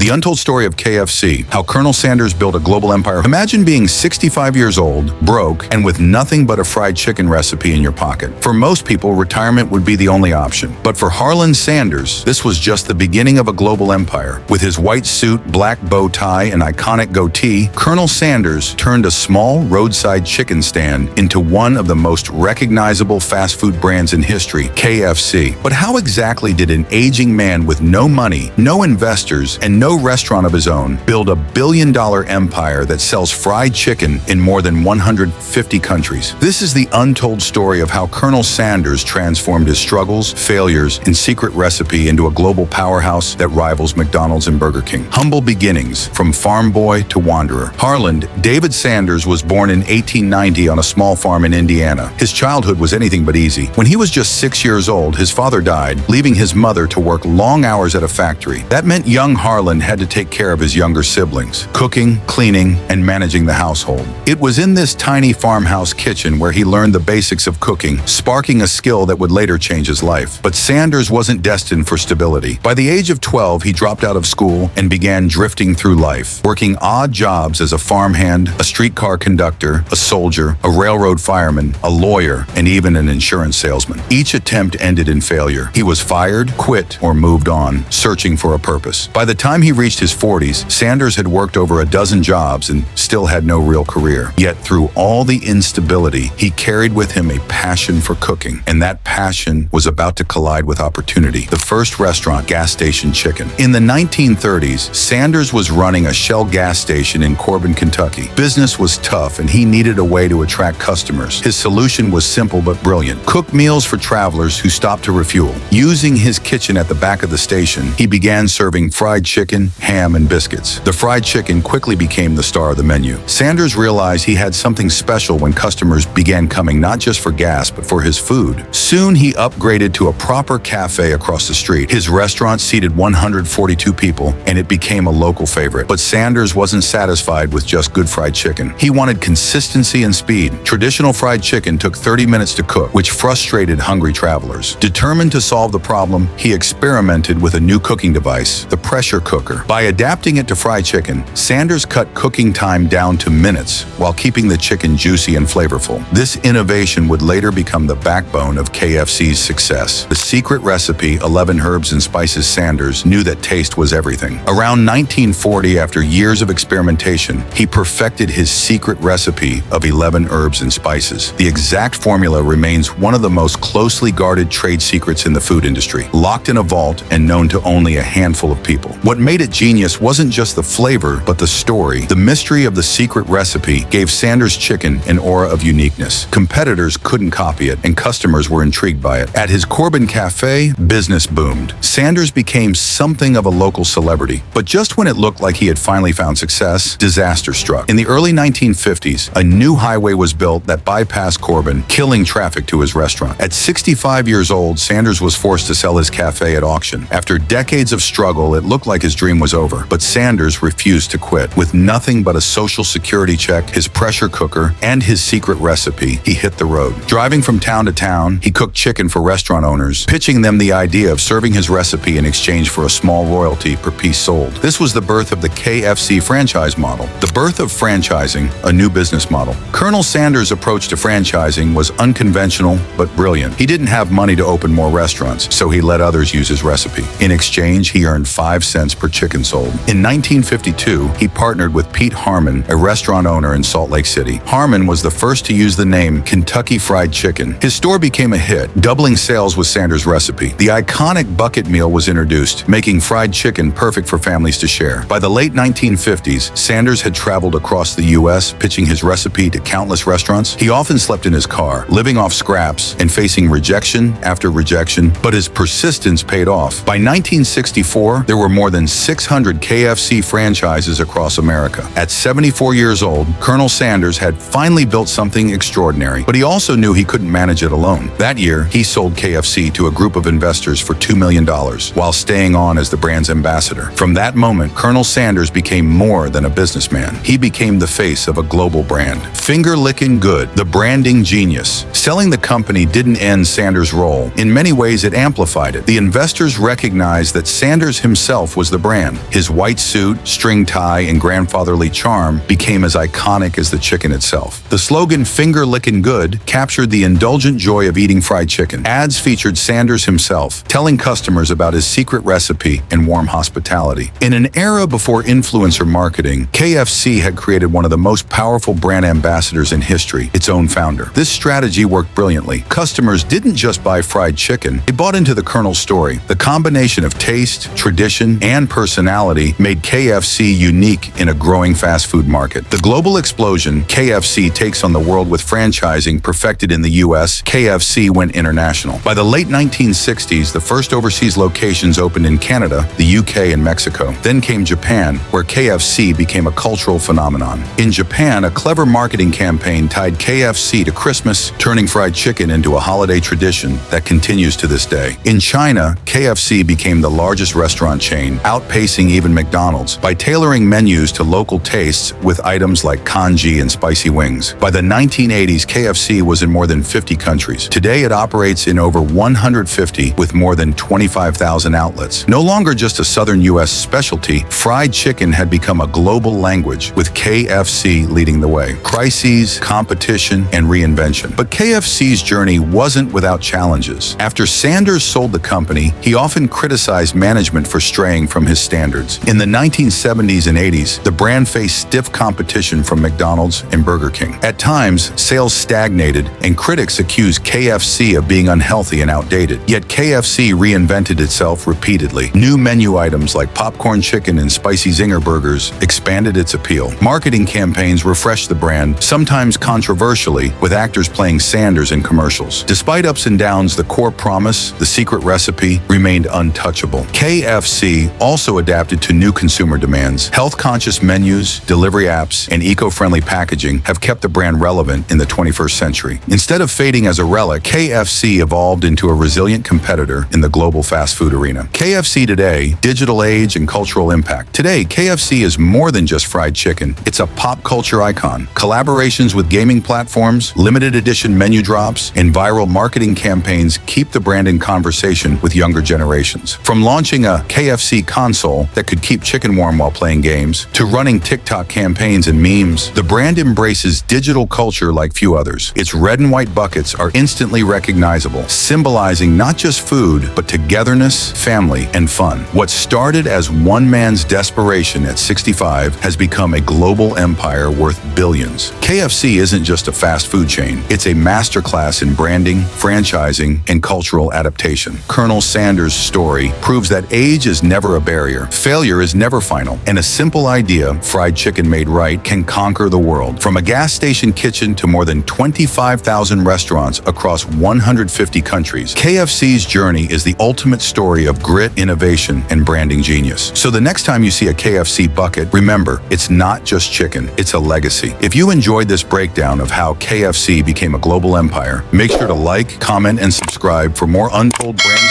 The untold story of KFC, how Colonel Sanders built a global empire. Imagine being 65 years old, broke, and with nothing but a fried chicken recipe in your pocket. For most people, retirement would be the only option. But for Harland Sanders, this was just the beginning of a global empire. With his white suit, black bow tie, and iconic goatee, Colonel Sanders turned a small roadside chicken stand into one of the most recognizable fast food brands in history, KFC. But how exactly did an aging man with no money, no investors, and no restaurant of his own build a billion-dollar empire that sells fried chicken in more than 150 countries? This is the untold story of how Colonel Sanders transformed his struggles, failures, and secret recipe into a global powerhouse that rivals McDonald's and Burger King. Humble beginnings, from farm boy to wanderer. Harland David Sanders was born in 1890 on a small farm in Indiana. His childhood was anything but easy. When he was just 6 years old, his father died, leaving his mother to work long hours at a factory. That meant young Harland had to take care of his younger siblings, cooking, cleaning, and managing the household. It was in this tiny farmhouse kitchen where he learned the basics of cooking, sparking a skill that would later change his life. But Sanders wasn't destined for stability. By the age of 12, he dropped out of school and began drifting through life, working odd jobs as a farmhand, a streetcar conductor, a soldier, a railroad fireman, a lawyer, and even an insurance salesman. Each attempt ended in failure. He was fired, quit, or moved on, searching for a purpose. By the time he reached his 40s, Sanders had worked over a dozen jobs and still had no real career. Yet through all the instability, he carried with him a passion for cooking, and that passion was about to collide with opportunity. The first restaurant, gas station chicken. In the 1930s, Sanders was running a Shell gas station in Corbin, Kentucky. Business was tough and he needed a way to attract customers. His solution was simple but brilliant. Cook meals for travelers who stopped to refuel. Using his kitchen at the back of the station, he began serving fried chicken, ham, and biscuits. The fried chicken quickly became the star of the menu. Sanders realized he had something special when customers began coming not just for gas, but for his food. Soon he upgraded to a proper cafe across the street. His restaurant seated 142 people, and it became a local favorite. But Sanders wasn't satisfied with just good fried chicken. He wanted consistency and speed. Traditional fried chicken took 30 minutes to cook, which frustrated hungry travelers. Determined to solve the problem, he experimented with a new cooking device, the pressure cooker. By adapting it to fried chicken, Sanders cut cooking time down to minutes while keeping the chicken juicy and flavorful. This innovation would later become the backbone of KFC's success. The secret recipe, 11 herbs and spices. Sanders knew that taste was everything. Around 1940, after years of experimentation, he perfected his secret recipe of 11 herbs and spices. The exact formula remains one of the most closely guarded trade secrets in the food industry, locked in a vault and known to only a handful of people. What made it genius wasn't just the flavor, but the story. The mystery of the secret recipe gave Sanders' chicken an aura of uniqueness. Competitors couldn't copy it, and customers were intrigued by it. At his Corbin Cafe, business boomed. Sanders became something of a local celebrity. But just when it looked like he had finally found success, disaster struck. In the early 1950s, a new highway was built that bypassed Corbin, killing traffic to his restaurant. At 65 years old, Sanders was forced to sell his cafe at auction. After decades of struggle, it looked like his dream was over. But Sanders refused to quit. With nothing but a social security check, his pressure cooker, and his secret recipe, he hit the road. Driving from town to town, he cooked chicken for restaurant owners, pitching them the idea of serving his recipe in exchange for a small royalty per piece sold. This was the birth of the KFC franchise model. The birth of franchising, a new business model. Colonel Sanders' approach to franchising was unconventional but brilliant. He didn't have money to open more restaurants, so he let others use his recipe. In exchange, he earned 5 cents per chicken sold. In 1952, he partnered with Pete Harmon, a restaurant owner in Salt Lake City. Harmon was the first to use the name Kentucky Fried Chicken. His store became a hit, doubling sales with Sanders' recipe. The iconic bucket meal was introduced, making fried chicken perfect for families to share. By the late 1950s, Sanders had traveled across the U.S., pitching his recipe to countless restaurants. He often slept in his car, living off scraps and facing rejection after rejection, but his persistence paid off. By 1964, there were more than 600 KFC franchises across America. At 74 years old, Colonel Sanders had finally built something extraordinary, but he also knew he couldn't manage it alone. That year, he sold KFC to a group of investors for $2 million, while staying on as the brand's ambassador. From that moment, Colonel Sanders became more than a businessman. He became the face of a global brand. Lickin Good, the branding genius. Selling the company didn't end Sanders' role. In many ways, it amplified it. The investors recognized that Sanders himself was the brand. brand. His white suit, string tie, and grandfatherly charm became as iconic as the chicken itself. The slogan "Finger Lickin Good" captured the indulgent joy of eating fried chicken. Ads featured Sanders himself, telling customers about his secret recipe and warm hospitality. In an era before influencer marketing, KFC had created one of the most powerful brand ambassadors in history, its own founder. This strategy worked brilliantly. Customers didn't just buy fried chicken, they bought into the Colonel's story. The combination of taste, tradition, and personality made KFC unique in a growing fast food market. The global explosion KFC takes on the world with franchising perfected in the US, KFC went international. By the late 1960s, the first overseas locations opened in Canada, the UK, and Mexico. Then came Japan, where KFC became a cultural phenomenon. In Japan, a clever marketing campaign tied KFC to Christmas, turning fried chicken into a holiday tradition that continues to this day. In China, KFC became the largest restaurant chain, outpacing even McDonald's, by tailoring menus to local tastes with items like congee and spicy wings. By the 1980s, KFC was in more than 50 countries. Today, it operates in over 150 with more than 25,000 outlets. No longer just a southern U.S. specialty, fried chicken had become a global language, with KFC leading the way. Crises, competition, and reinvention. But KFC's journey wasn't without challenges. After Sanders sold the company, he often criticized management for straying from his standards. In the 1970s and 80s, the brand faced stiff competition from McDonald's and Burger King. At times, sales stagnated, and critics accused KFC of being unhealthy and outdated. Yet KFC reinvented itself repeatedly. New menu items like popcorn chicken and spicy zinger burgers expanded its appeal. Marketing campaigns refreshed the brand, sometimes controversially, with actors playing Sanders in commercials. Despite ups and downs, the core promise, the secret recipe, remained untouchable. KFC also adapted to new consumer demands. Health-conscious menus, delivery apps, and eco-friendly packaging have kept the brand relevant in the 21st century. Instead of fading as a relic, KFC evolved into a resilient competitor in the global fast food arena. KFC today, digital age and cultural impact. Today, KFC is more than just fried chicken. It's a pop culture icon. Collaborations with gaming platforms, limited edition menu drops, and viral marketing campaigns keep the brand in conversation with younger generations. From launching a KFC console that could keep chicken warm while playing games, to running TikTok campaigns and memes, the brand embraces digital culture like few others. Its red and white buckets are instantly recognizable, symbolizing not just food, but togetherness, family, and fun. What started as one man's desperation at 65 has become a global empire worth billions. KFC isn't just a fast food chain. It's a masterclass in branding, franchising, and cultural adaptation. Colonel Sanders' story proves that age is never a barrier, failure is never final, and a simple idea, fried chicken made right, can conquer the world. From a gas station kitchen to more than 25,000 restaurants across 150 countries, KFC's journey is the ultimate story of grit, innovation, and branding genius. So the next time you see a KFC bucket, remember, it's not just chicken, it's a legacy. If you enjoyed this breakdown of how KFC became a global empire, make sure to like, comment, and subscribe for more untold brand